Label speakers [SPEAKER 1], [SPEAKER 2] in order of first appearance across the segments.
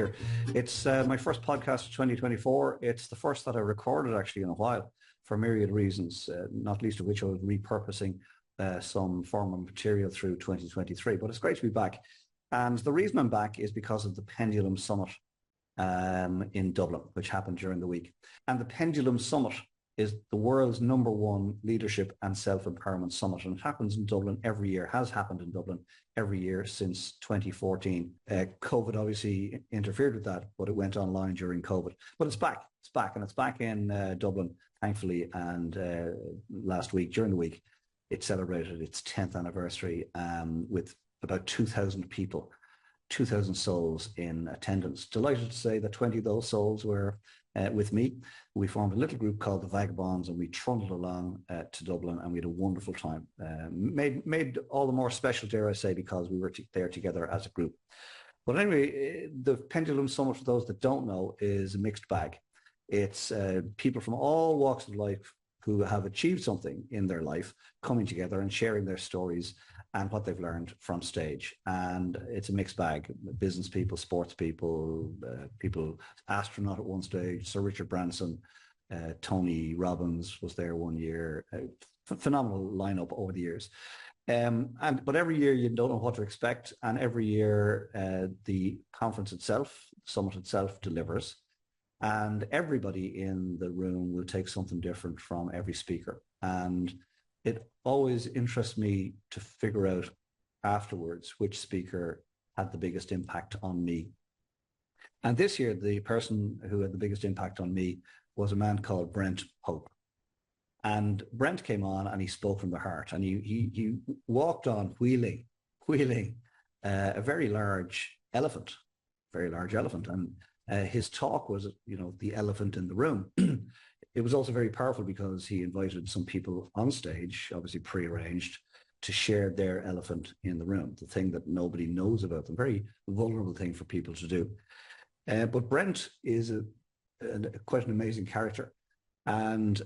[SPEAKER 1] here. It's my first podcast of 2024. It's the first that I recorded actually in a while for myriad reasons, not least of which I was repurposing some form of material through 2023. But it's great to be back. And the reason I'm back is because of the Pendulum Summit in Dublin, which happened during the week. And the Pendulum Summit is the world's #1 leadership and self-empowerment summit. And it happens in Dublin every year, has happened in Dublin every year since 2014. COVID obviously interfered with that, but it went online during COVID. But it's back, and it's back in Dublin, thankfully. And last week, during the week, it celebrated its 10th anniversary with about 2,000 people, 2,000 souls in attendance. Delighted to say that 20 of those souls were with me. We formed a little group called the Vagabonds, and we trundled along to Dublin, and we had a wonderful time. Made all the more special, dare I say, because we were there together as a group. But anyway, the Pendulum Summit, for those that don't know, is a mixed bag. It's people from all walks of life who have achieved something in their life coming together and sharing their stories and what they've learned from stage. And it's a mixed bag. Business people, sports people, astronaut at one stage, Sir Richard Branson, Tony Robbins was there one year. Phenomenal lineup over the years. But every year you don't know what to expect. And every year the conference itself, the summit itself, delivers. And everybody in the room will take something different from every speaker. And it always interests me to figure out afterwards which speaker had the biggest impact on me. And this year, the person who had the biggest impact on me was a man called Brent Pope. And Brent came on and he spoke from the heart, and he walked on wheeling a very large elephant. And his talk was, the elephant in the room. It was also very powerful because he invited some people on stage, obviously prearranged, to share their elephant in the room, the thing that nobody knows about them. Very vulnerable thing for people to do. But Brent is quite an amazing character. And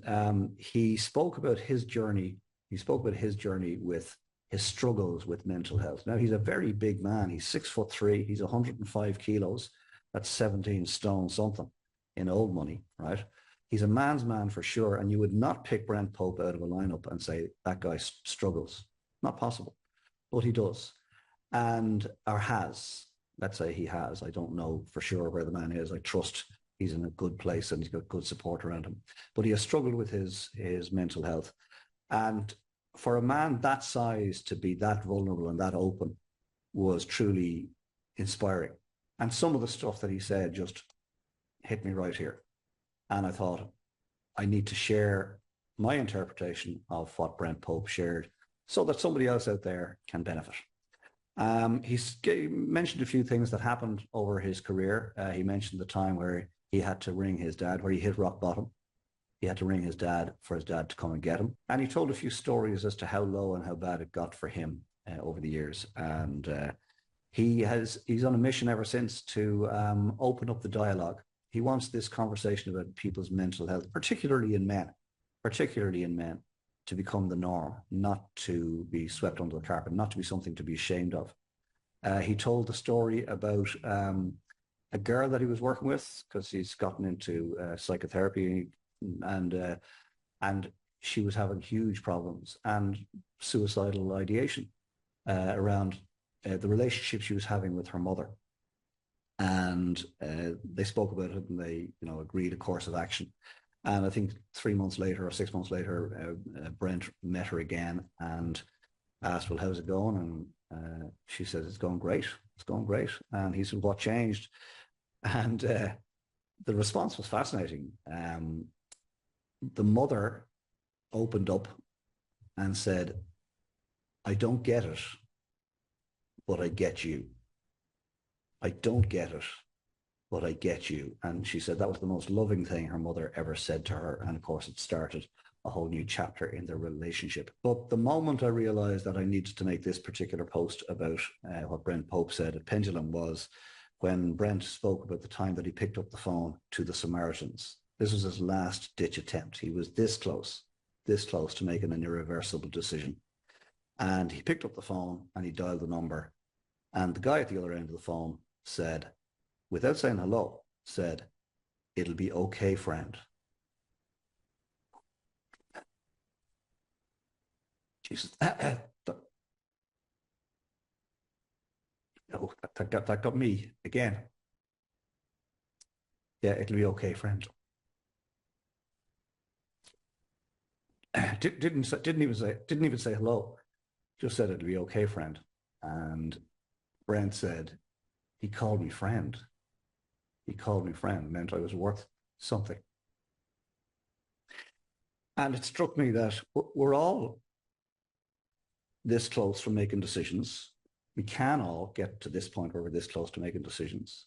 [SPEAKER 1] he spoke about his journey. He spoke about his journey with his struggles with mental health. Now, he's a very big man. He's 6'3". He's 105 kilos. That's 17 stone something in old money, right? He's a man's man for sure. And you would not pick Brent Pope out of a lineup and say, that guy struggles. Not possible. But he does. Or has. Let's say he has. I don't know for sure where the man is. I trust he's in a good place and he's got good support around him. But he has struggled with his mental health. And for a man that size to be that vulnerable and that open was truly inspiring. And some of the stuff that he said just hit me right here. And I thought, I need to share my interpretation of what Brent Pope shared so that somebody else out there can benefit. He mentioned a few things that happened over his career. He mentioned the time where he had to ring his dad, where he hit rock bottom. He had to ring his dad for his dad to come and get him. And he told a few stories as to how low and how bad it got for him over the years. And he's on a mission ever since to open up the dialogue. He wants this conversation about people's mental health, particularly in men, to become the norm, not to be swept under the carpet, not to be something to be ashamed of. He told the story about a girl that he was working with, because he's gotten into psychotherapy, and she was having huge problems and suicidal ideation around the relationship she was having with her mother. And they spoke about it, and they, agreed a course of action. And I think 3 months later or 6 months later, Brent met her again and asked, well, how's it going? And she said, it's going great. And he said, what changed? And the response was fascinating. The mother opened up and said, I don't get it, but I get you. I don't get it, but I get you. And she said that was the most loving thing her mother ever said to her. And of course, it started a whole new chapter in their relationship. But the moment I realized that I needed to make this particular post about what Brent Pope said at Pendulum was when Brent spoke about the time that he picked up the phone to the Samaritans. This was his last ditch attempt. He was this close to making an irreversible decision. And he picked up the phone and he dialed the number. And the guy at the other end of the phone said, without saying hello, said, "It'll be okay, friend." Jesus, that got me again. Yeah, it'll be okay, friend. Didn't even say hello. Just said it'll be okay, friend. And Brent said, he called me friend. He called me friend, meant I was worth something. And it struck me that we're all this close from making decisions. We can all get to this point where we're this close to making decisions.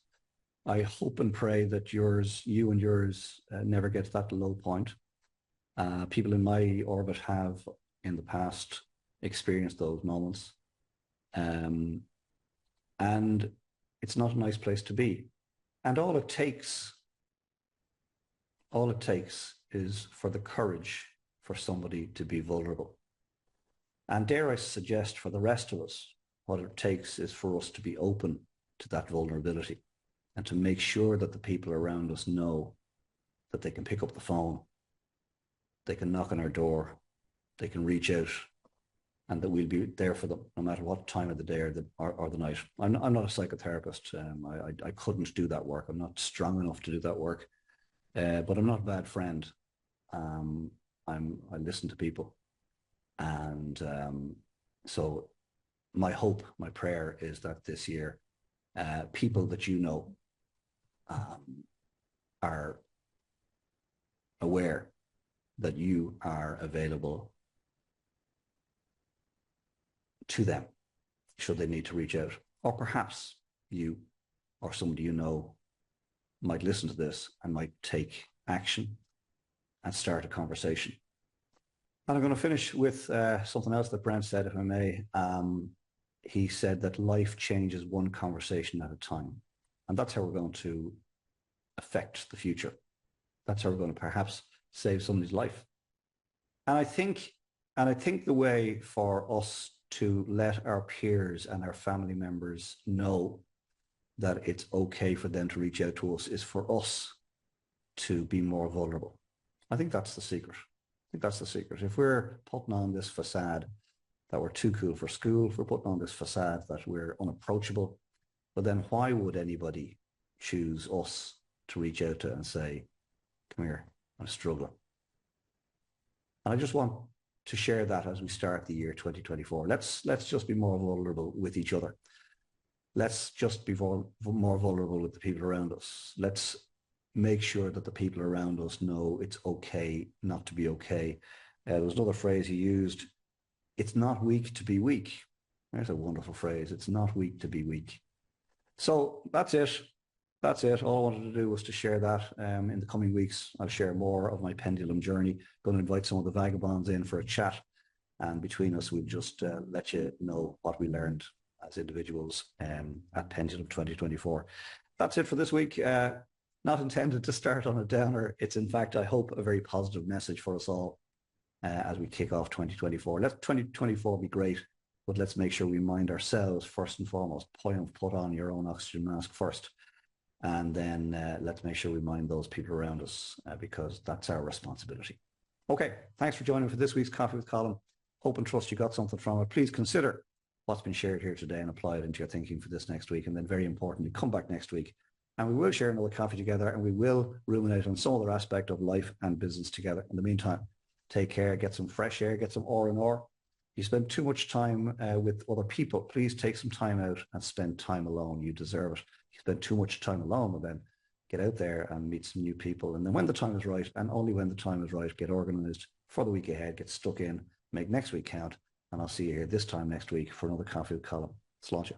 [SPEAKER 1] I hope and pray that you and yours never get to that low point. People in my orbit have in the past experienced those moments. And it's not a nice place to be. And all it takes is for the courage for somebody to be vulnerable. And dare I suggest for the rest of us, what it takes is for us to be open to that vulnerability and to make sure that the people around us know that they can pick up the phone, they can knock on our door, they can reach out, and that we'll be there for them no matter what time of the day or the night. I'm not a psychotherapist. I couldn't do that work. I'm not strong enough to do that work, but I'm not a bad friend. I listen to people. And so my hope, my prayer is that this year, people that you know are aware that you are available to them should they need to reach out. Or perhaps you or somebody you know might listen to this and might take action and start a conversation. And I'm going to finish with something else that Brent said, if I may. He said that life changes one conversation at a time. And that's how we're going to affect the future. That's how we're going to perhaps save somebody's life. And I think the way for us to let our peers and our family members know that it's okay for them to reach out to us is for us to be more vulnerable. I think that's the secret. If we're putting on this facade that we're too cool for school, if we're putting on this facade that we're unapproachable, but then why would anybody choose us to reach out to and say, "Come here, I'm struggling"? And I just want to share that as we start the year 2024. Let's just be more vulnerable with each other. Let's just be more vulnerable with the people around us. Let's make sure that the people around us know it's okay not to be okay. There was another phrase he used, "It's not weak to be weak." There's a wonderful phrase. It's not weak to be weak. So that's it. All I wanted to do was to share that. In the coming weeks, I'll share more of my pendulum journey. Going to invite some of the vagabonds in for a chat. And between us, we'll just let you know what we learned as individuals at Pendulum 2024. That's it for this week. Not intended to start on a downer. It's in fact, I hope, a very positive message for us all as we kick off 2024. Let 2024 be great, but let's make sure we mind ourselves first and foremost. Put on your own oxygen mask first. And then let's make sure we mind those people around us because that's our responsibility. Okay, thanks for joining for this week's Coffee with Colin. Hope and trust you got something from it. Please consider what's been shared here today and apply it into your thinking for this next week. And then very importantly, come back next week and we will share another coffee together and we will ruminate on some other aspect of life and business together. In the meantime, take care, get some fresh air, get some R&R. You spend too much time with other people. Please take some time out and spend time alone. You deserve it. You spend too much time alone, and then get out there and meet some new people. And then when the time is right, and only when the time is right, get organized for the week ahead, get stuck in, make next week count. And I'll see you here this time next week for another Coffee with Colin. Slàinte.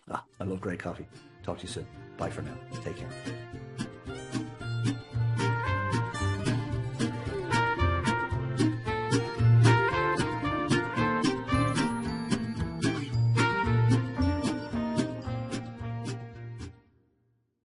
[SPEAKER 1] I love great coffee. Talk to you soon. Bye for now. Take care.